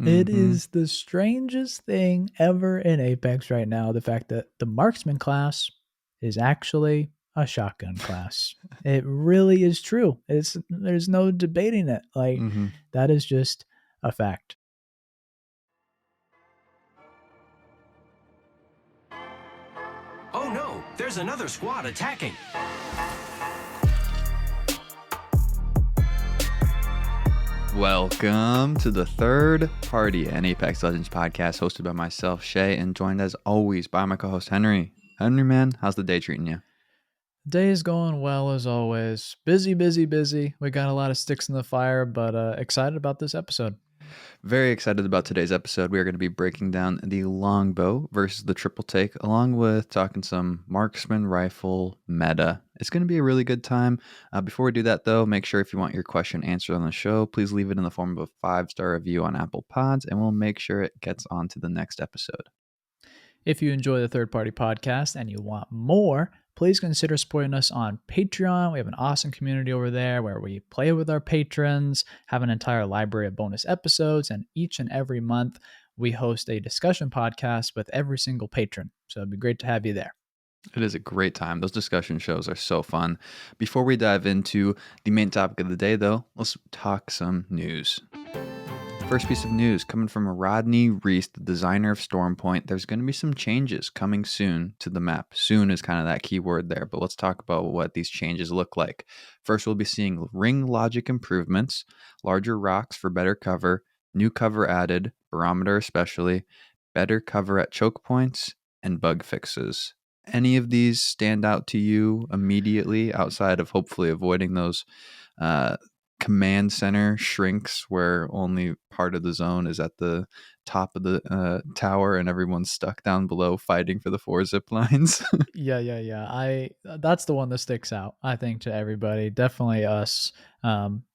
It Mm-hmm. is the strangest thing ever in Apex right now, the fact that the Marksman class is actually a shotgun class. It really is true. There's no debating it. Like, Mm-hmm. that is just a fact. Oh no, there's another squad attacking. Welcome to the third party, an Apex Legends podcast hosted by myself, Shay, and joined as always by my co-host, Henry. Henry, man, how's the day treating you? Day is going well as always. Busy, busy, busy. We got a lot of sticks in the fire, but excited about this episode. Very excited about today's episode. We are going to be breaking down the Longbow versus the Triple Take, along with talking some Marksman rifle meta. It's going to be a really good time. Before we do that, though, make sure if you want your question answered on the show, please leave it in the form of a 5-star review on Apple Pods, and we'll make sure it gets on to the next episode. If you enjoy the third party podcast and you want more, please consider supporting us on Patreon. We have an awesome community over there where we play with our patrons, have an entire library of bonus episodes, and each and every month we host a discussion podcast with every single patron. So it'd be great to have you there. It is a great time. Those discussion shows are so fun. Before we dive into the main topic of the day, though, let's talk some news. First piece of news coming from Rodney Reese, the designer of Stormpoint. There's going to be some changes coming soon to the map. Soon is kind of that key word there, but let's talk about what these changes look like. First, we'll be seeing ring logic improvements, larger rocks for better cover, new cover added, barometer especially, better cover at choke points, and bug fixes. Any of these stand out to you immediately outside of hopefully avoiding those command center shrinks where only part of the zone is at the top of the tower and everyone's stuck down below fighting for the 4 zip lines? Yeah. That's the one that sticks out, I think, to everybody. Definitely us.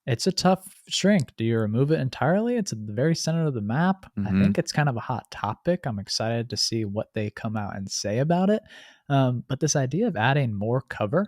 It's a tough shrink. Do you remove it entirely? It's at the very center of the map. I Mm-hmm. think it's kind of a hot topic. I'm excited to see what they come out and say about it. But this idea of adding more cover,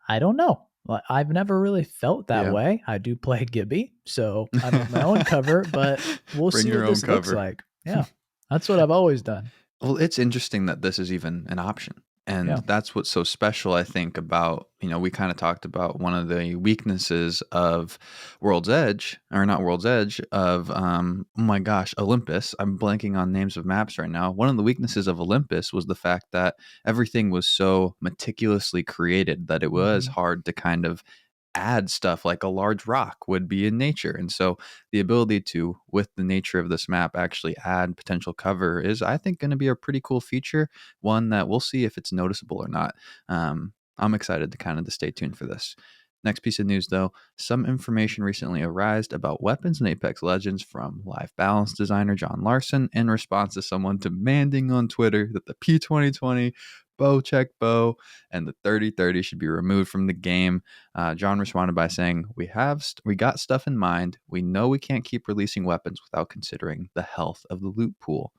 I don't know. I've never really felt that Yeah. way. I do play Gibby, so I make my own cover, but we'll Bring see your what own this looks cover. like. Yeah, that's what I've always done. Well, it's interesting that this is even an option. And Yeah. that's what's so special, I think, about, we kind of talked about one of the weaknesses of World's Edge, or not World's Edge, of, oh my gosh, Olympus. I'm blanking on names of maps right now. One of the weaknesses of Olympus was the fact that everything was so meticulously created that it was Mhm. hard to kind of add stuff like a large rock would be in nature. And so the ability to, with the nature of this map, actually add potential cover is, I think, going to be a pretty cool feature, one that we'll see if it's noticeable or not. I'm excited to kind of stay tuned for this. Next piece of news, though, some information recently arisen about weapons in Apex Legends from Live Balance designer John Larson in response to someone demanding on Twitter that the P2020 bow check bow and the 3030 should be removed from the game. John responded by saying, we got stuff in mind. We know we can't keep releasing weapons without considering the health of the loot pool.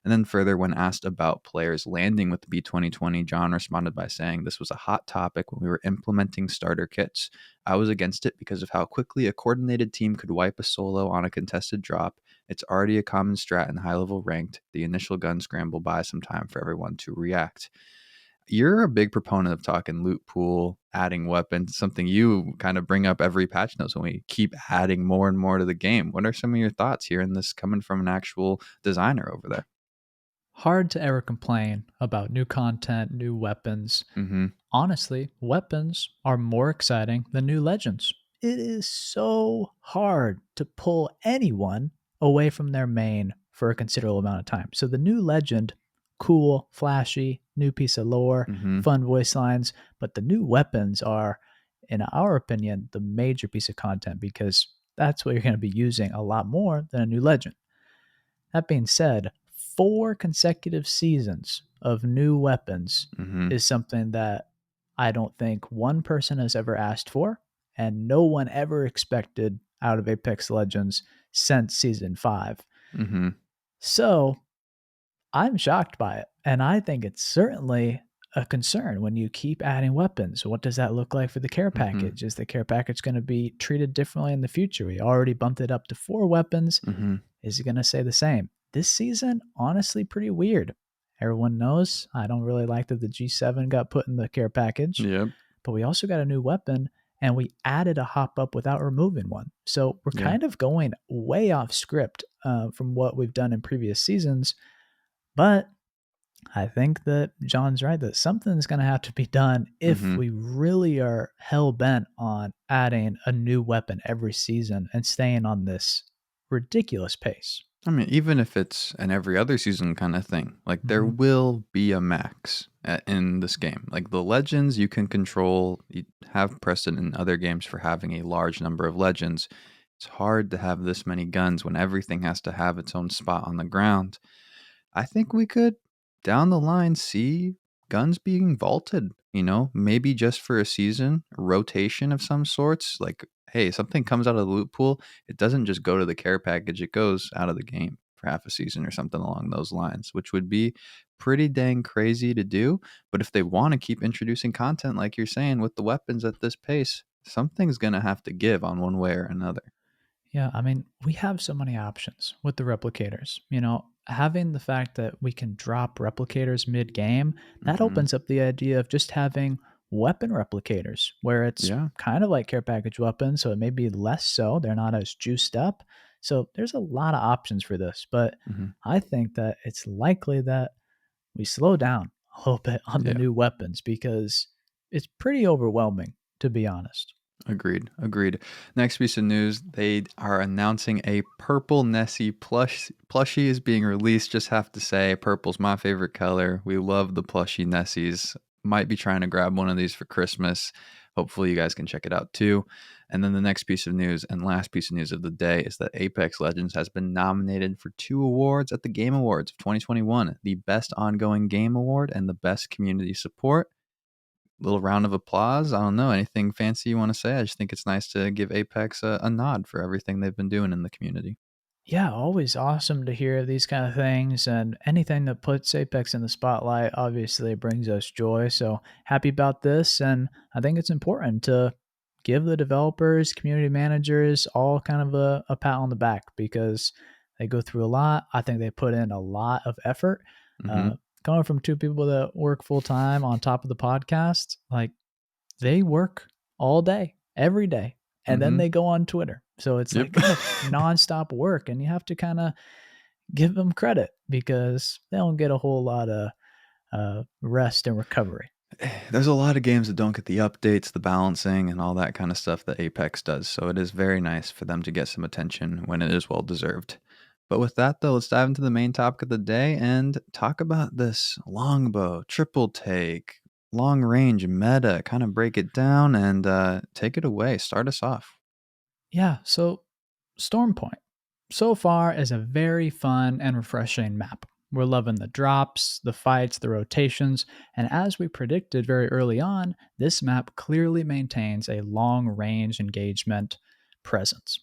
And then further, when asked about players landing with the B2020, John responded by saying, this was a hot topic when we were implementing starter kits. I was against it because of how quickly a coordinated team could wipe a solo on a contested drop. It's already a common strat in high-level ranked. The initial gun scramble buys some time for everyone to react. You're a big proponent of talking loot pool, adding weapons, something you kind of bring up every patch notes when we keep adding more and more to the game. What are some of your thoughts hearing this coming from an actual designer over there? Hard to ever complain about new content, new weapons. Mm-hmm. Honestly, weapons are more exciting than new legends. It is so hard to pull anyone away from their main for a considerable amount of time. So the new legend, cool, flashy, new piece of lore, Mm-hmm. fun voice lines, but the new weapons are, in our opinion, the major piece of content because that's what you're going to be using a lot more than a new legend. That being said, 4 consecutive seasons of new weapons Mm-hmm. is something that I don't think one person has ever asked for, and no one ever expected out of Apex Legends since Season 5. Mm-hmm. So I'm shocked by it, and I think it's certainly a concern when you keep adding weapons. What does that look like for the care Mhm. package? Is the care package going to be treated differently in the future? We already bumped it up to 4 weapons. Mhm. Is it going to stay the same? This season, honestly, pretty weird. Everyone knows I don't really like that the G7 got put in the care package, Yep. but we also got a new weapon and we added a hop up without removing one. So we're Yeah. kind of going way off script from what we've done in previous seasons. But I think that John's right that something's going to have to be done if Mhm. we really are hell bent on adding a new weapon every season and staying on this ridiculous pace. I mean, even if it's an every other season kind of thing, like there Hmm. will be a max in this game. Like the legends, you can control, you have precedent in other games for having a large number of legends. It's hard to have this many guns when everything has to have its own spot on the ground. I think we could down the line see guns being vaulted, maybe just for a season, a rotation of some sorts. Like, hey, something comes out of the loot pool, it doesn't just go to the care package, it goes out of the game for half a season or something along those lines, which would be pretty dang crazy to do. But if they want to keep introducing content, like you're saying, with the weapons at this pace, something's going to have to give on one way or another. Yeah, I mean, we have so many options with the replicators. Having the fact that we can drop replicators mid game, that Hmm. opens up the idea of just having weapon replicators where it's Yeah. kind of like care package weapons. So it may be less so. They're not as juiced up. So there's a lot of options for this. But Hmm. I think that it's likely that we slow down a little bit on the Yeah. new weapons because it's pretty overwhelming, to be honest. Agreed. Agreed. Next piece of news: they are announcing a purple Nessie plushie is being released. Just have to say, purple's my favorite color. We love the plushie Nessies. Might be trying to grab one of these for Christmas. Hopefully, you guys can check it out too. And then the next piece of news and last piece of news of the day is that Apex Legends has been nominated for 2 awards at the Game Awards of 2021: the Best Ongoing Game Award and the Best Community Support. Little round of applause. I don't know. Anything fancy you want to say? I just think it's nice to give Apex a nod for everything they've been doing in the community. Yeah, always awesome to hear these kind of things, and anything that puts Apex in the spotlight obviously brings us joy. So happy about this, and I think it's important to give the developers, community managers, all kind of a pat on the back because they go through a lot. I think they put in a lot of effort. Hmm. Uh, Coming from two people that work full time on top of the podcast, like they work all day, every day, and then Hmm. they go on Twitter. So it's Yep. like kind of nonstop work, and you have to kind of give them credit because they don't get a whole lot of rest and recovery. There's a lot of games that don't get the updates, the balancing, and all that kind of stuff that Apex does. So it is very nice for them to get some attention when it is well deserved. But with that, though, let's dive into the main topic of the day and talk about this longbow, triple take, long range meta. Kind of break it down and take it away. Start us off. Yeah, so Stormpoint so far is a very fun and refreshing map. We're loving the drops, the fights, the rotations, and as we predicted very early on, this map clearly maintains a long range engagement presence.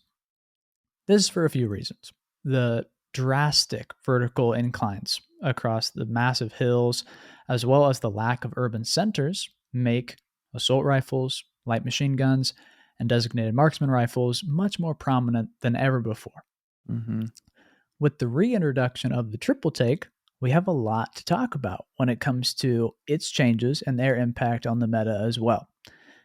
This is for a few reasons. The drastic vertical inclines across the massive hills, as well as the lack of urban centers, make assault rifles, light machine guns, and designated marksman rifles much more prominent than ever before. Hmm. With the reintroduction of the triple take, we have a lot to talk about when it comes to its changes and their impact on the meta as well.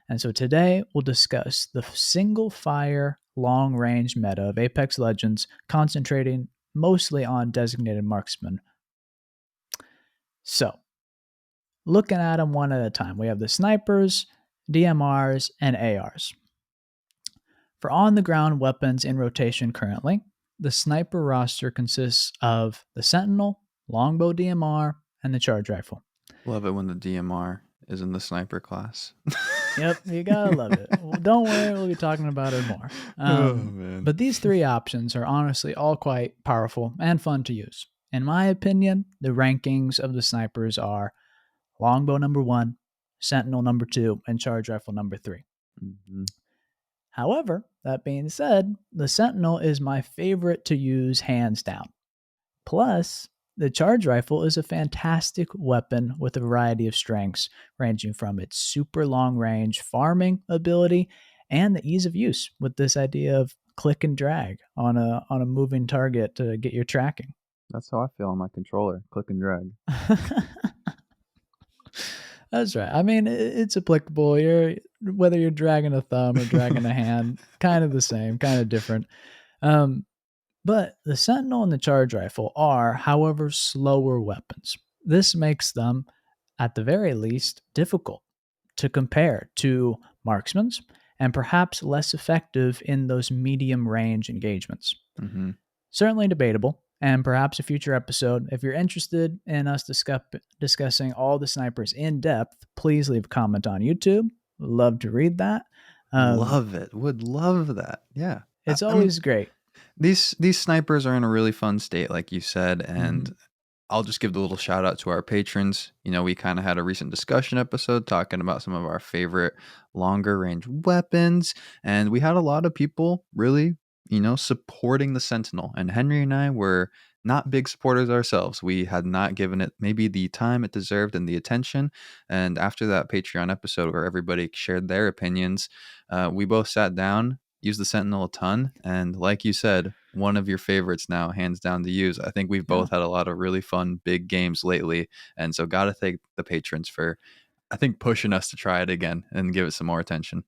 And so today we'll discuss the single fire long range meta of Apex Legends, concentrating mostly on designated marksmen. So, looking at them one at a time, we have the snipers, DMRs, and ARs. For on the ground weapons in rotation currently, the sniper roster consists of the Sentinel, Longbow DMR, and the Charge Rifle. Love it when the DMR is in the sniper class. Yep, you gotta love it. Well, don't worry, we'll be talking about it more. Oh, man. But these three options are honestly all quite powerful and fun to use. In my opinion, the rankings of the snipers are Longbow number 1, Sentinel number 2, and Charge Rifle number 3. Mhm. However, that being said, the Sentinel is my favorite to use hands down. Plus, The charge rifle is a fantastic weapon with a variety of strengths, ranging from its super long range farming ability and the ease of use with this idea of click and drag on a moving target to get your tracking. That's how I feel on my controller. Click and drag. That's right. I mean, it's applicable. Whether you're dragging a thumb or dragging a hand, kind of the same, kind of different. Um, but the Sentinel and the charge rifle are, however, slower weapons. This makes them, at the very least, difficult to compare to marksman's and perhaps less effective in those medium range engagements. Hmm. Certainly debatable, and perhaps a future episode. If you're interested in us discussing all the snipers in depth, please leave a comment on YouTube. Love to read that. Um, Love it. Would love that. Yeah. it's I mean, always great. these snipers are in a really fun state, like you said, and Mhm. I'll just give the little shout out to our patrons. We kind of had a recent discussion episode talking about some of our favorite longer range weapons, and we had a lot of people really, supporting the Sentinel. And Henry and I were not big supporters ourselves. We had not given it maybe the time it deserved and the attention. And after that Patreon episode where everybody shared their opinions, we both sat down, used the Sentinel a ton, and like you said, one of your favorites now, hands down to use. I think we've Yeah. both had a lot of really fun big games lately, and so gotta thank the patrons for, I think, pushing us to try it again and give it some more attention.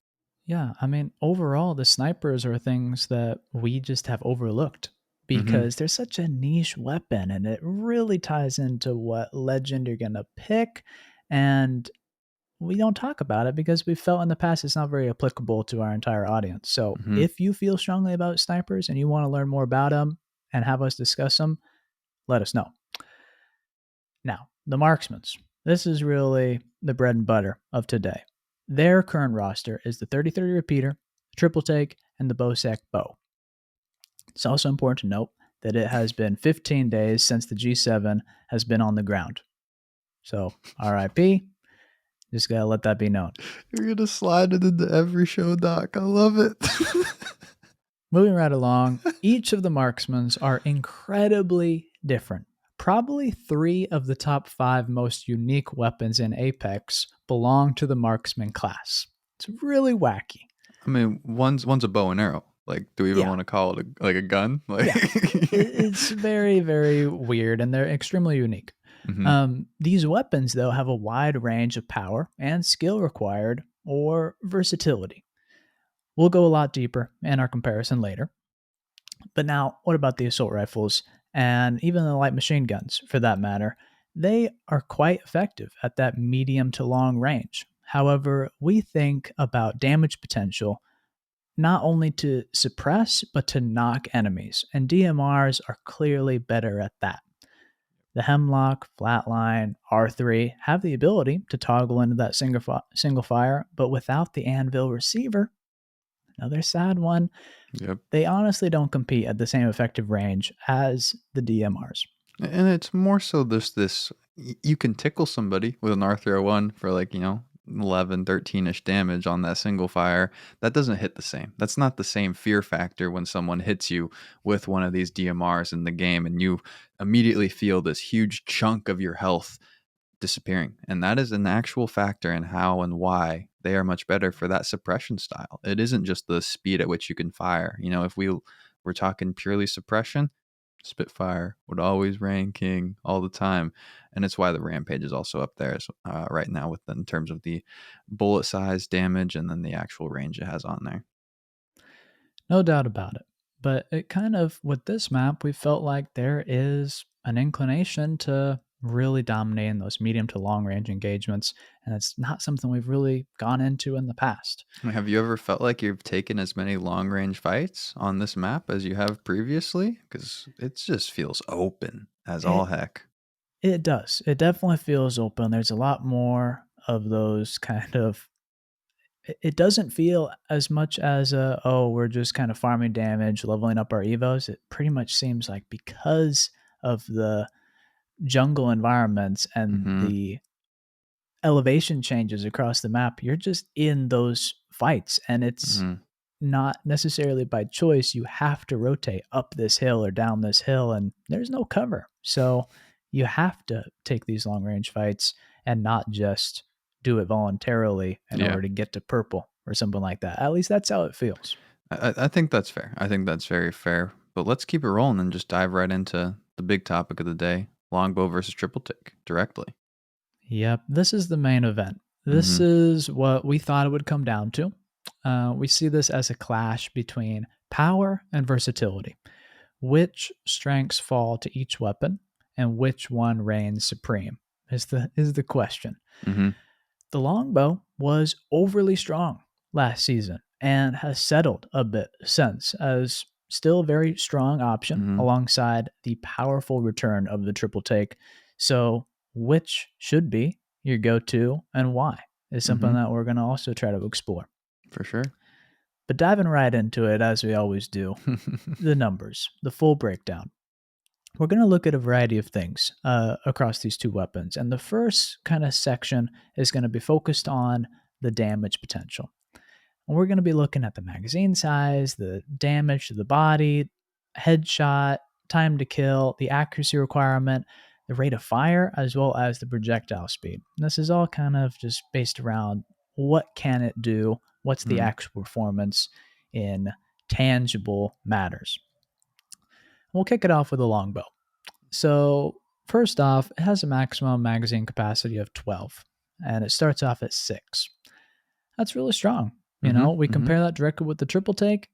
Yeah, I mean, overall, the snipers are things that we just have overlooked Hmm. because they're such a niche weapon and it really ties into what legend you're going to pick. And we don't talk about it because we felt in the past it's not very applicable to our entire audience. So Hmm. if you feel strongly about snipers and you want to learn more about them and have us discuss them, let us know. Now, the marksmans. This is really the bread and butter of today. Their current roster is the 30-30 repeater, triple take, and the Bosec bow. It's also important to note that it has been 15 days since the G7 has been on the ground. So, RIP, just gotta let that be known. You're gonna slide it into every show, Doc. I love it. Moving right along, each of the marksmans are incredibly different. Probably 3 of the top 5 most unique weapons in Apex belong to the marksman class. It's really wacky. I mean, one's a bow and arrow. Like, do we even Yeah, want to call it a gun? Like, yeah. It's very, very weird and they're extremely unique. hmm. These weapons, though, have a wide range of power and skill required or versatility. We'll go a lot deeper in our comparison later. But now, what about the assault rifles and even the light machine guns, for that matter? They are quite effective at that medium to long range. However, we think about damage potential not only to suppress, but to knock enemies, and DMRs are clearly better at that. The Hemlock, Flatline, R3 have the ability to toggle into that single fire, but without the Anvil receiver, another sad one, Yep. they honestly don't compete at the same effective range as the DMRs. And it's more so this you can tickle somebody with an R301 for, like, 11, 13-ish damage on that single fire. That doesn't hit the same. That's not the same fear factor when someone hits you with one of these DMRs in the game and you immediately feel this huge chunk of your health disappearing. And that is an actual factor in how and why they are much better for that suppression style. It isn't just the speed at which you can fire. If we're talking purely suppression, Spitfire would always reign king all the time, and it's why the Rampage is also up there right now in terms of the bullet size, damage, and then the actual range it has on there. No doubt about it. But it kind of, with this map, we felt like there is an inclination to really dominating those medium to long range engagements. And it's not something we've really gone into in the past. Have you ever felt like you've taken as many long range fights on this map as you have previously? Because it just feels open as all It, heck. it does. It definitely feels open. There's a lot more of those kind of. It doesn't feel as much as we're just kind of farming damage, leveling up our evos. It pretty much seems like because of the jungle environments and Mm-hmm. the elevation changes across the map, you're just in those fights and it's Mm-hmm. not necessarily by choice. You have to rotate up this hill or down this hill and there's no cover. So you have to take these long range fights and not just do it voluntarily in Yeah. order to get to purple or something like that. At least that's how it feels. I think that's fair. I think that's very fair. But let's keep it rolling and just dive right into the big topic of the day: longbow versus triple take directly. Yep, this is the main event. This Mm-hmm. is what we thought it would come down to. We see this as a clash between power and versatility. Which strengths fall to each weapon, and which one reigns supreme? Is the question. Mm-hmm. The longbow was overly strong last season and has settled a bit since as still a very strong option Mm-hmm. alongside the powerful return of the triple take. So, which should be your go-to and why is something Mm-hmm. that we're going to also try to explore. For sure. But diving right into it as we always do, the numbers, the full breakdown. We're going to look at a variety of things across these two weapons. And the first kind of section is going to be focused on the damage potential. And we're going to be looking at the magazine size, the damage to the body, headshot, time to kill, the accuracy requirement, the rate of fire, as well as the projectile speed. And this is all kind of just based around what can it do, what's the Mhm. actual performance in tangible matters. We'll kick it off with a longbow. So, first off, it has a maximum magazine capacity of 12, and it starts off at 6. That's really strong. You know, we Mhm. compare that directly with the triple take.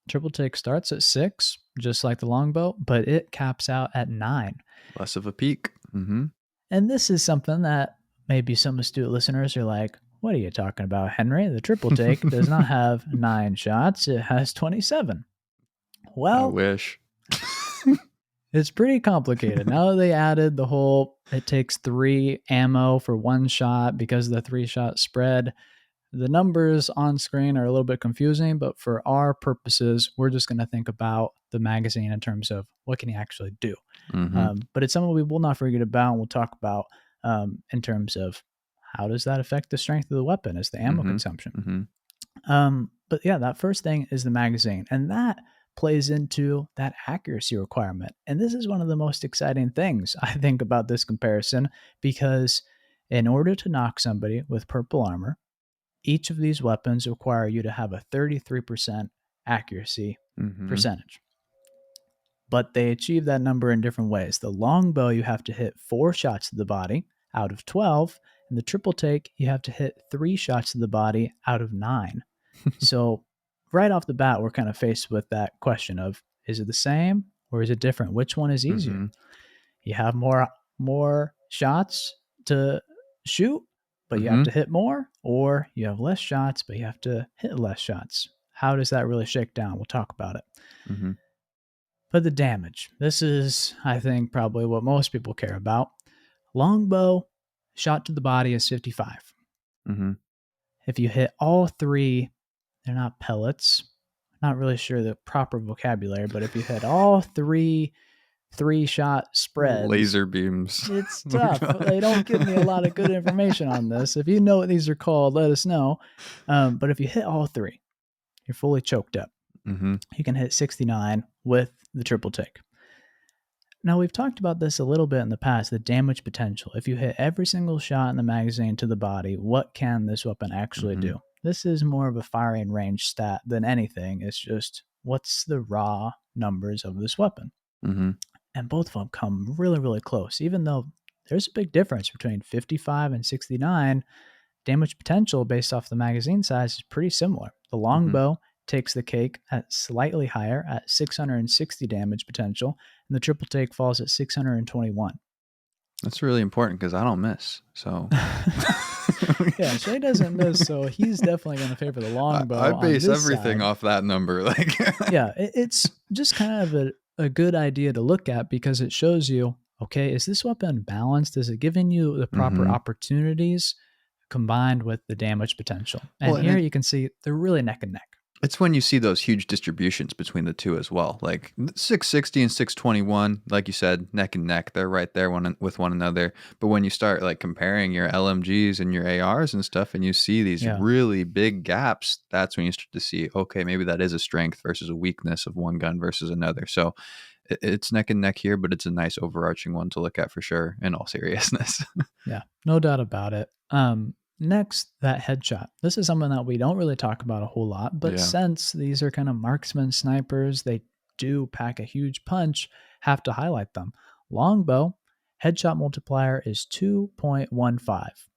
Triple take starts at 6, just like the longbow, but it caps out at 9. Less of a peak. Mm-hmm. And this is something that maybe some astute listeners are like, what are you talking about, Henry? The triple take does not have 9 shots, it has 27. I Well, wish. it's pretty complicated. Now that they added the whole, it takes 3 ammo for 1 shot because of the 3-shot spread, the numbers on screen are a little bit confusing, but for our purposes, we're just going to think about the magazine in terms of what can you actually do. Mm-hmm. But it's something we will not forget about, and we'll talk about in terms of how does that affect the strength of the weapon as the ammo Mm-hmm. consumption. Mm-hmm. But yeah, that first thing is the magazine, and that plays into that accuracy requirement. And this is one of the most exciting things I think about this comparison, because in order to knock somebody with purple armor, each of these weapons require you to have a 33% accuracy Mm-hmm. percentage. But they achieve that number in different ways. The longbow, you have to hit 4 shots to the body out of 12, and the triple take, you have to hit 3 shots to the body out of 9. So, right off the bat, we're kind of faced with that question of, is it the same or is it different? Which one is easier? Mm-hmm. You have more shots to shoot, but you have Mm-hmm. to hit more, or you have less shots, but you have to hit less shots. How does that really shake down? We'll talk about it. Mm-hmm. But the damage. This is, I think, probably what most people care about. Longbow, shot to the body is 55. Mm-hmm. If you hit all 3, they're not pellets. Not really sure the proper vocabulary, but if you hit all 3-shot spreads, Laser beams. it's tough. They don't give me a lot of good information on this. If you know what these are called, let us know. But if you hit all 3, you're fully choked up. Mm-hmm. You can hit 69 with the triple take. Now, we've talked about this a little bit in the past, the damage potential. If you hit every single shot in the magazine to the body, what can this weapon actually Mm-hmm. do? This is more of a firing range stat than anything. It's just what's the raw numbers of this weapon. Mm-hmm. And both of them come really, really close. Even though there's a big difference between 55 and 69, damage potential based off the magazine size is pretty similar. The longbow takes the cake at slightly higher at 660 damage potential, and the triple take falls at 621. That's really important because I don't miss. So Yeah, Shay doesn't miss, so he's definitely going to favor the longbow I on base this everything side. off that number. Like, Yeah, it's just kind of a good idea to look at because it shows you, okay, is this weapon balanced? Is it giving you the proper Mm-hmm. opportunities combined with the damage potential? And Well, and here you can see they're really neck and neck. it's when you see those huge distributions between the two as well. Like 660 and 621, like you said, neck and neck. They're right there with one another. But when you start like comparing your LMGs and your ARs and stuff, and you see these Yeah. really big gaps, that's when you start to see, okay, maybe that is a strength versus a weakness of one gun versus another. So it's neck and neck here, but it's a nice overarching one to look at for sure. In all seriousness. Yeah, no doubt about it. Next, that headshot. This is something that we don't really talk about a whole lot, but Yeah. since these are kind of marksman snipers, they do pack a huge punch, have to highlight them. Longbow, headshot multiplier is 2.15.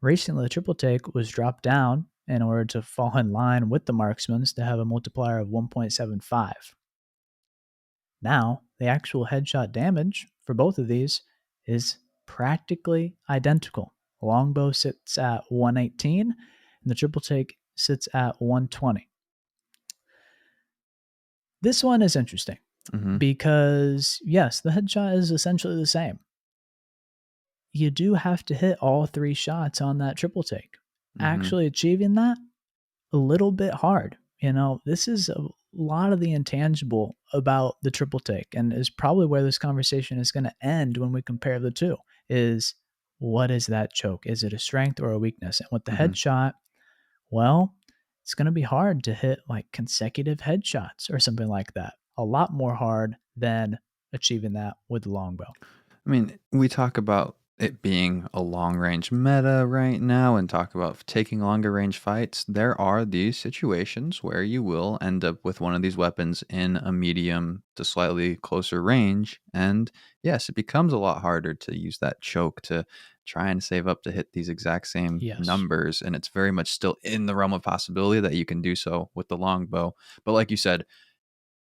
Recently, the triple take was dropped down in order to fall in line with the marksman's to have a multiplier of 1.75. Now, the actual headshot damage for both of these is practically identical. Longbow sits at 118 and the triple take sits at 120. This one is interesting Hmm. because, yes, the headshot is essentially the same. You do have to hit all three shots on that triple take. Hmm. Actually achieving that, a little bit hard. This is a lot of the intangible about the triple take, and is probably where this conversation is going to end when we compare the two. Is what is that choke? Is it a strength or a weakness? And with the Hmm. headshot, well, it's going to be hard to hit like consecutive headshots or something like that. A lot more hard than achieving that with the longbow. I mean, we talk about it being a long range meta right now and talk about taking longer range fights. There are these situations where you will end up with one of these weapons in a medium to slightly closer range. And yes, it becomes a lot harder to use that choke to try and save up to hit these exact same Yes. numbers. And it's very much still in the realm of possibility that you can do so with the longbow. But like you said,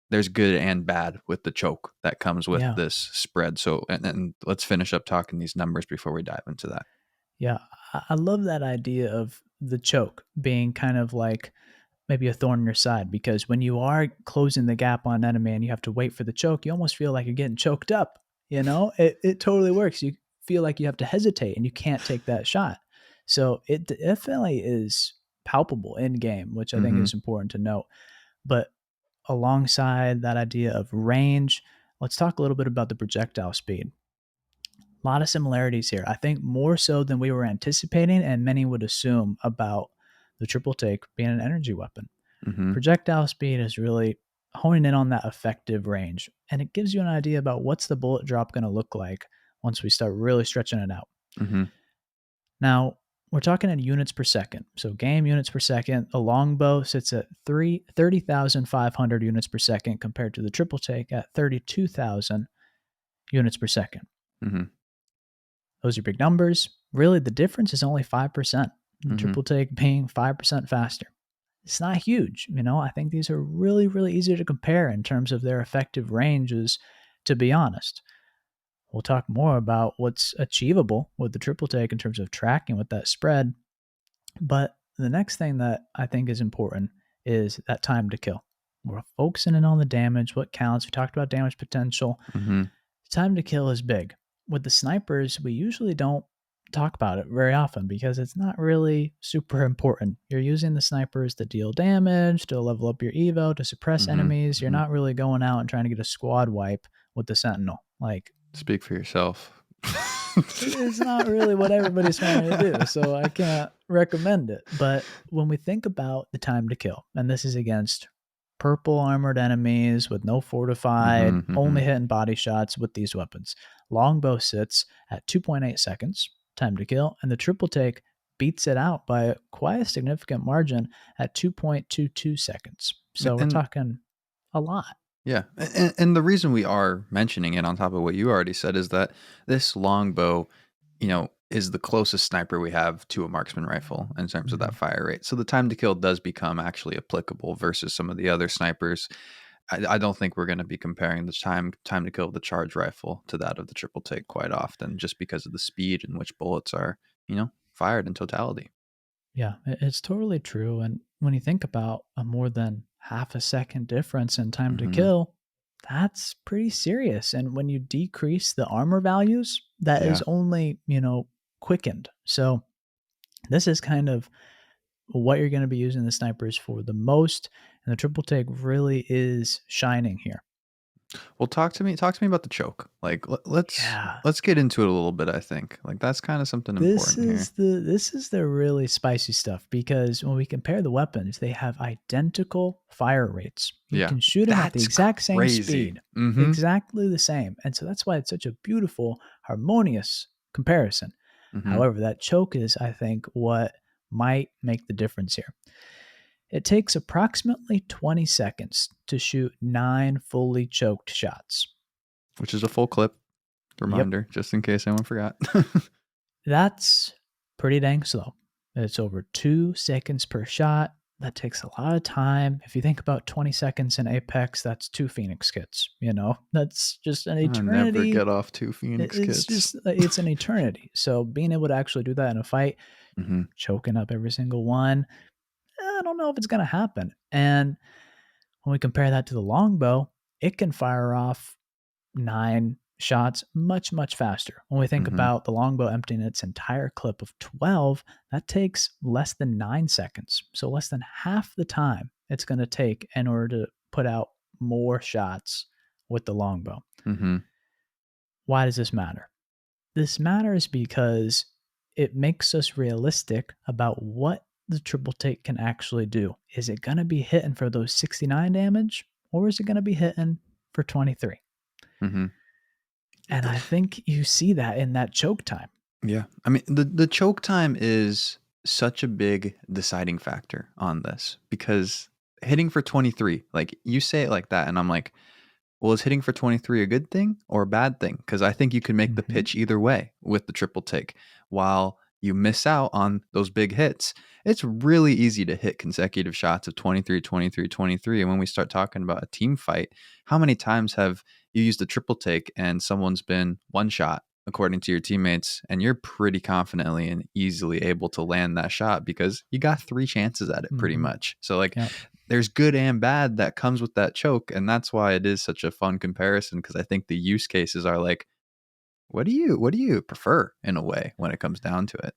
there's good and bad with the choke that comes with Yeah. this spread. So, and let's finish up talking these numbers before we dive into that. Yeah. I love that idea of the choke being kind of like maybe a thorn in your side, because when you are closing the gap on an enemy and you have to wait for the choke, you almost feel like you're getting choked up. It totally works. You feel like you have to hesitate and you can't take that shot. So it definitely is palpable in game, which I think Hmm. is important to note. But alongside that idea of range, let's talk a little bit about the projectile speed. A lot of similarities here. I think more so than we were anticipating, and many would assume about the triple take being an energy weapon. Hmm. Projectile speed is really honing in on that effective range, and it gives you an idea about what's the bullet drop going to look like once we start really stretching it out. Hmm. Now, we're talking in units per second. So, game units per second, a longbow sits at 30,500 units per second compared to the triple take at 32,000 units per second. Hmm. Those are big numbers. Really, the difference is only 5%. Hmm. Triple take being 5% faster. It's not huge. I think these are really, really easy to compare in terms of their effective ranges, to be honest. We'll talk more about what's achievable with the triple take in terms of tracking with that spread. But the next thing that I think is important is that time to kill. We're focusing in on the damage, what counts. We talked about damage potential. Hmm. Time to kill is big. With the snipers, we usually don't talk about it very often because it's not really super important. You're using the snipers to deal damage, to level up your evo, to suppress Hmm. enemies. You're Hmm. not really going out and trying to get a squad wipe with the sentinel. Like, Speak for yourself. it's not really what everybody's trying to do, so I can't recommend it. But when we think about the time to kill, and this is against purple armored enemies with no fortified, Hmm. Hmm. only hitting body shots with these weapons, longbow sits at 2.8 seconds time to kill, and the triple take beats it out by quite a significant margin at 2.22 seconds. So we're And talking a lot. yeah, and the reason we are mentioning it on top of what you already said is that this longbow, is the closest sniper we have to a marksman rifle in terms of that Mhm. fire rate. So the time to kill does become actually applicable versus some of the other snipers. I don't think we're going to be comparing the time to kill of the charge rifle to that of the triple take quite often, just because of the speed in which bullets are, fired in totality. Yeah, it's totally true. And when you think about a more than half a second difference in time to Hmm. kill, that's pretty serious. And when you decrease the armor values, that is Yeah. only, quickened. So this is kind of what you're going to be using the snipers for the most. And the triple take really is shining here. Well, talk to me about the choke. Like Yeah. let's get into it a little bit, I think. Like that's kind of something important here. This is the really spicy stuff because when we compare the weapons, they have identical fire rates. You Yeah. can shoot them at the That's exact same crazy. speed, Mhm. exactly the same. And so that's why it's such a beautiful, harmonious comparison. Mhm. However, that choke is, I think, what might make the difference here. It takes approximately 20 seconds to shoot 9 fully choked shots. Which is a full clip Yep, reminder just in case anyone forgot. that's pretty dang slow. It's over 2 seconds per shot. That takes a lot of time. If you think about 20 seconds in Apex, that's 2 Phoenix kits, you know? That's just an I never eternity. get off 2 Phoenix It's kits. just it's an eternity. So being able to actually do that in a fight, Mhm. choking up every single one, I don't know if it's gonna happen. And when we compare that to the longbow, it can fire off 9 shots much, much faster. When we think Mhm. about the longbow emptying its entire clip of 12, that takes less than 9 seconds. So less than half the time it's going to take in order to put out more shots with the longbow. Mhm. Why does this matter? This matters because it makes us realistic about what the triple take can actually do. Is it going to be hitting for those 69 damage or is it going to be hitting for 23? Mhm. And I think you see that in that choke time. Yeah. I mean, the choke time is such a big deciding factor on this because hitting for 23, like you say it like that and I'm like, well, is hitting for 23 a good thing or a bad thing? Because I think you can make the Mhm. pitch either way with the triple take. While you miss out on those big hits, it's really easy to hit consecutive shots of 23, 23, 23. And when we start talking about a team fight, how many times have you used a triple take and someone's been one shot according to your teammates, and you're pretty confidently and easily able to land that shot because you got 3 chances at it pretty Mhm. much. So, like, Yep. there's good and bad that comes with that choke, and that's why it is such a fun comparison because I think the use cases are like, what do you prefer in a way when it comes down to it?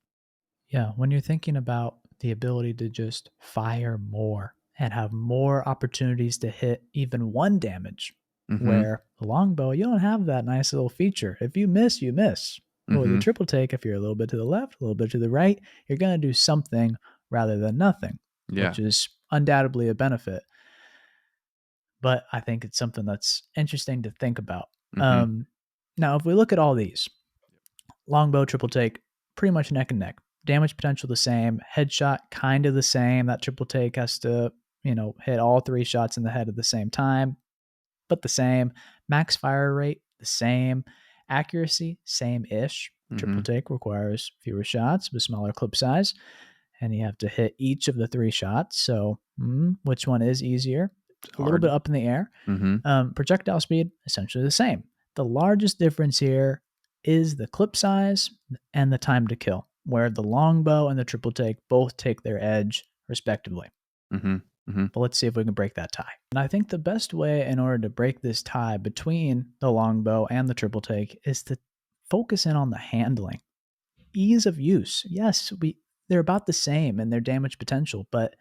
Yeah, when you're thinking about the ability to just fire more and have more opportunities to hit even 1 damage, Mhm. where the longbow, you don't have that nice little feature. If you miss, you miss. But with the Mhm. triple take, if you're a little bit to the left, a little bit to the right, you're gonna do something rather than nothing, Yeah. which is undoubtedly a benefit. But I think it's something that's interesting to think about. Mhm. Um, Now, if we look at all these, longbow, triple take, pretty much neck and neck. Damage potential the same. Headshot kind of the same. That triple take has to, hit all 3 shots in the head at the same time, but the same. Max fire rate the same. Accuracy same ish. Triple Mhm. take requires fewer shots with smaller clip size, and you have to hit each of the 3 shots. So, which one is easier? It's A little hard. bit up in the air. Mhm. Projectile speed, essentially the same. The largest difference here is the clip size and the time to kill, where the longbow and the triple take both take their edge, respectively. Mhm. Mhm. But let's see if we can break that tie. And I think the best way in order to break this tie between the longbow and the triple take is to focus in on the handling. Ease of use. Yes, they're about the same in their damage potential, but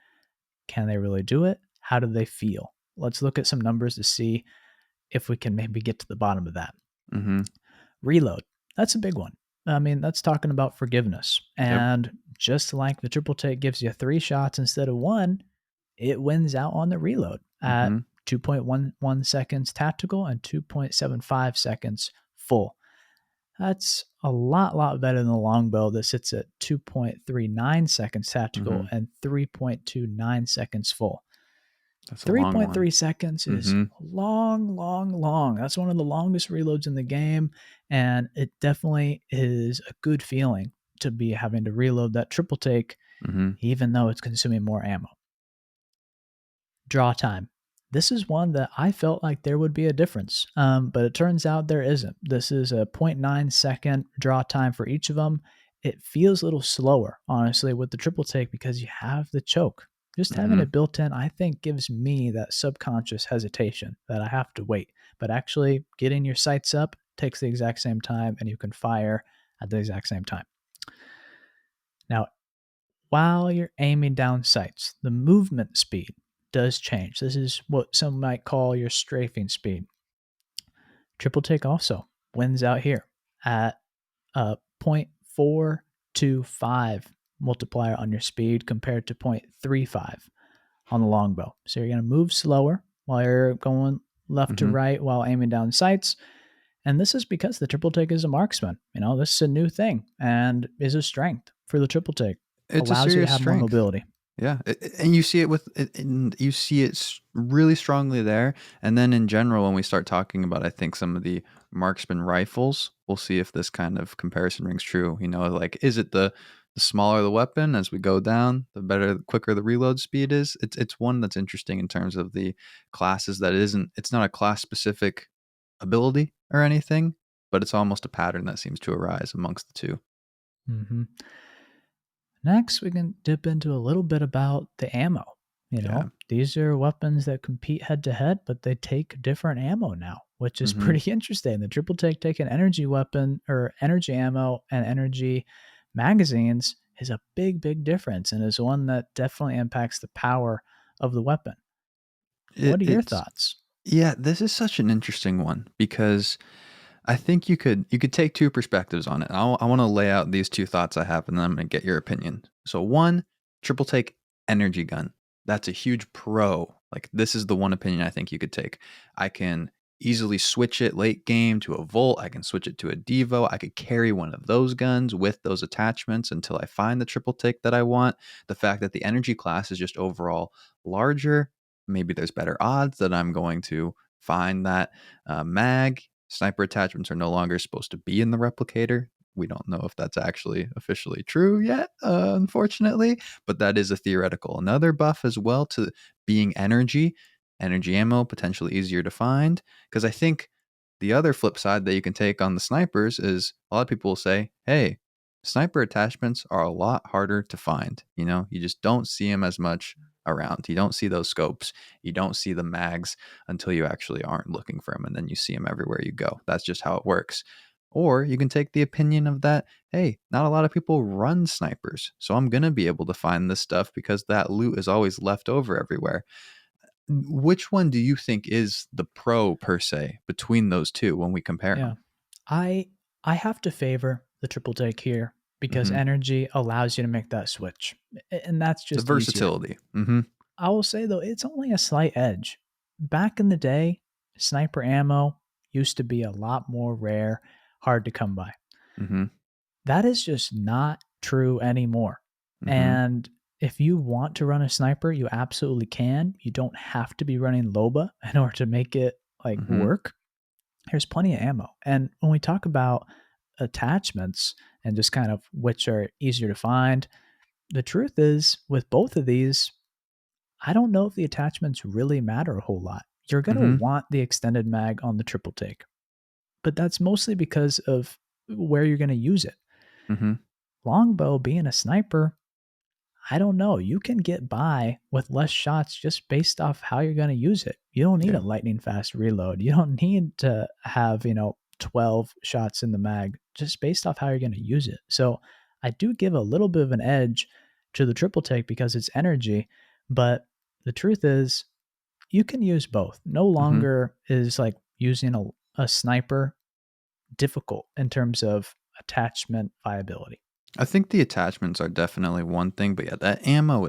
can they really do it? How do they feel? Let's look at some numbers to see if we can maybe get to the bottom of that. Mhm. Reload. That's a big one. I mean, that's talking about forgiveness. Yep. And just like the triple take gives you 3 shots instead of one, it wins out on the reload at Mhm. 2.11 seconds tactical and 2.75 seconds full. That's a lot better than the longbow that sits at 2.39 seconds tactical Mhm. and 3.29 seconds full. That's a long one. 3.3 seconds is Mhm. long, long, long. That's one of the longest reloads in the game, and it definitely is a good feeling to be having to reload that triple take, Mhm. even though it's consuming more ammo. Draw time. This is one that I felt like there would be a difference, but it turns out there isn't. This is a zero point 0.9 second draw time for each of them. It feels a little slower, honestly, with the triple take because you have the choke. Just having Mhm. it built in, I think, gives me that subconscious hesitation that I have to wait. But actually, getting your sights up takes the exact same time, and you can fire at the exact same time. Now, while you're aiming down sights, the movement speed does change. This is what some might call your strafing speed. Triple take also wins out here at a 0.425 multiplier on your speed compared to 0.35 on the longbow. So you're going to move slower while you're going left to Mhm. right while aiming down sights. And this is because the triple take is a marksman. This is a new thing and is a strength for the triple take. It's a Allows you to serious have more strength. mobility. Yeah, and you see it and you see it really strongly there. And then in general, when we start talking about, I think some of the marksman rifles, we'll see if this kind of comparison rings true. Like is it the smaller the weapon as we go down, the better, quicker the reload speed is. It's one that's interesting in terms of the classes. It's not a class specific ability or anything, but it's almost a pattern that seems to arise amongst the two. Mm-hmm. Next, we can dip into a little bit about the ammo. Yeah. These are weapons that compete head to head, but they take different ammo now, which is Hmm. pretty interesting. The triple take an energy weapon or energy ammo and energy magazines is a big, big difference and is one that definitely impacts the power of the weapon. What are your It's thoughts? Yeah, this is such an interesting one because I think you could take two perspectives on it. I want to lay out these two thoughts I have, and then I'm going to get your opinion. So one, triple take energy gun. That's a huge pro. Like this is the one opinion I think you could take. I can easily switch it late game to a Volt. I can switch it to a Devo. I could carry one of those guns with those attachments until I find the triple take that I want. The fact that the energy class is just overall larger, maybe there's better odds that I'm going to find that mag. Sniper attachments are no longer supposed to be in the replicator. We don't know if that's actually officially true yet, unfortunately, but that is a theoretical. Another buff as well to being energy ammo, potentially easier to find. Because I think the other flip side that you can take on the snipers is a lot of people will say, hey, sniper attachments are a lot harder to find. You just don't see them as much around. You don't see those scopes. You don't see the mags until you actually aren't looking for them, and then you see them everywhere you go. That's just how it works. Or you can take the opinion of that, hey, not a lot of people run snipers, so I'm going to be able to find this stuff because that loot is always left over everywhere. Which one do you think is the pro per se between those two when we compare Yeah. them? I I have to favor the triple take here because Hmm. energy allows you to make that switch. And that's The just easier. versatility. Hmm. I will say though, it's only a slight edge. Back in the day, sniper ammo used to be a lot more rare, hard to come by. Hmm. That is just not true anymore. Hmm. And if you want to run a sniper, you absolutely can. You don't have to be running Loba in order to make it like Hmm. work. There's plenty of ammo. And when we talk about attachments and just kind of which are easier to find, the truth is with both of these, I don't know if the attachments really matter a whole lot. You're going to Hmm. want the extended mag on the triple take, but that's mostly because of where you're going to use it. Hmm. Longbow being a sniper, I don't know. You can get by with less shots just based off how you're going to use it. You don't need Yeah. a lightning fast reload. You don't need to have, 12 shots in the mag just based off how you're going to use it. So I do give a little bit of an edge to the triple take because it's energy. But the truth is, you can use both. No Hmm. longer is like using a sniper difficult in terms of attachment viability. I think the attachments are definitely one thing, but yeah, that ammo